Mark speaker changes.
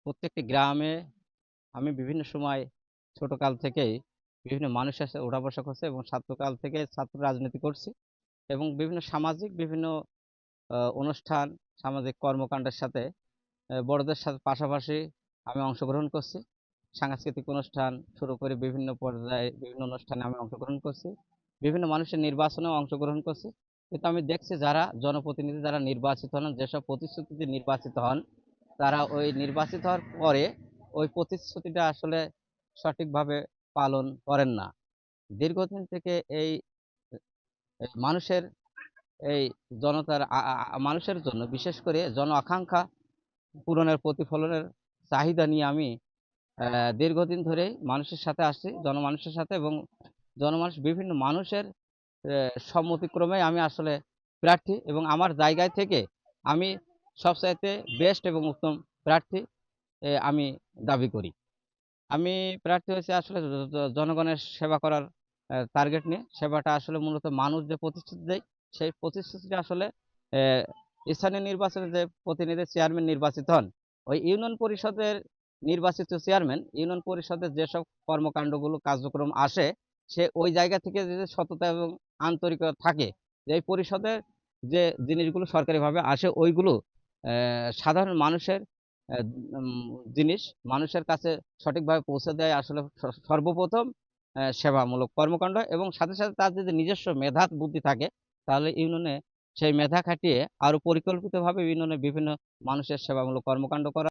Speaker 1: প্রত্যেকটি গ্রামে আমি বিভিন্ন সময় ছোটকাল থেকেই বিভিন্ন মানুষের সাথে ওঠা বসা করছি এবং ছাত্রকাল থেকে ছাত্র রাজনীতি করছি এবং বিভিন্ন সামাজিক বিভিন্ন অনুষ্ঠান, সামাজিক কর্মকাণ্ডের সাথে বড়দের সাথে পাশাপাশি আমি অংশগ্রহণ করছি। সাংস্কৃতিক অনুষ্ঠান শুরু করে বিভিন্ন পর্যায়ে বিভিন্ন অনুষ্ঠানে আমি অংশগ্রহণ করছি। বিভিন্ন মানুষের নির্বাচনেও অংশগ্রহণ করছি। কিন্তু আমি দেখছি যারা জনপ্রতিনিধি যারা নির্বাচিত হন, যেসব প্রতিশ্রুতিতে নির্বাচিত হন, তারা ওই নির্বাচিত হওয়ার পরে ওই প্রতিশ্রুতিটা আসলে সঠিকভাবে পালন করেন না। দীর্ঘদিন থেকে এই মানুষের এই জনতার মানুষের জন্য বিশেষ করে জন আকাঙ্ক্ষা পূরণের প্রতিফলনের চাহিদা নিয়ে আমি দীর্ঘদিন ধরেই মানুষের সাথে আসছি, জনমানুষের সাথে, এবং জনমানুষ বিভিন্ন মানুষের সম্মতিক্রমে আমি আসলে প্রার্থী এবং আমার জায়গায় থেকে আমি সবচাইতে বেস্ট এবং উত্তম প্রার্থী আমি দাবি করি। আমি প্রার্থী হয়েছি আসলে জনগণের সেবা করার টার্গেট নিয়ে। সেবাটা আসলে মূলত মানুষ যে প্রতিশ্রুতি দেয়, সেই প্রতিশ্রুতিটা আসলে আহ, স্থানীয় নির্বাচনে যে প্রতিনিধি চেয়ারম্যান নির্বাচিত হন, ওই ইউনিয়ন পরিষদের নির্বাচিত চেয়ারম্যান ইউনিয়ন পরিষদের যেসব কর্মকাণ্ডগুলো কার্যক্রম আসে, সে ওই জায়গা থেকে যে সততা এবং আন্তরিকতা থাকে, যে এই পরিষদের যে জিনিসগুলো সরকারিভাবে আসে ওইগুলো সাধারণ মানুষের আহ, জিনিস মানুষের কাছে সঠিকভাবে পৌঁছে দেয় আসলে সর্বপ্রথম সেবামূলক কর্মকাণ্ড, এবং সাথে সাথে তার যদি নিজস্ব মেধা বুদ্ধি থাকে, তাহলে ইউনিয়নে সেই মেধা খাটিয়ে আরো পরিকল্পিতভাবে ইউনিয়নে বিভিন্ন মানুষের সেবামূলক কর্মকাণ্ড করা।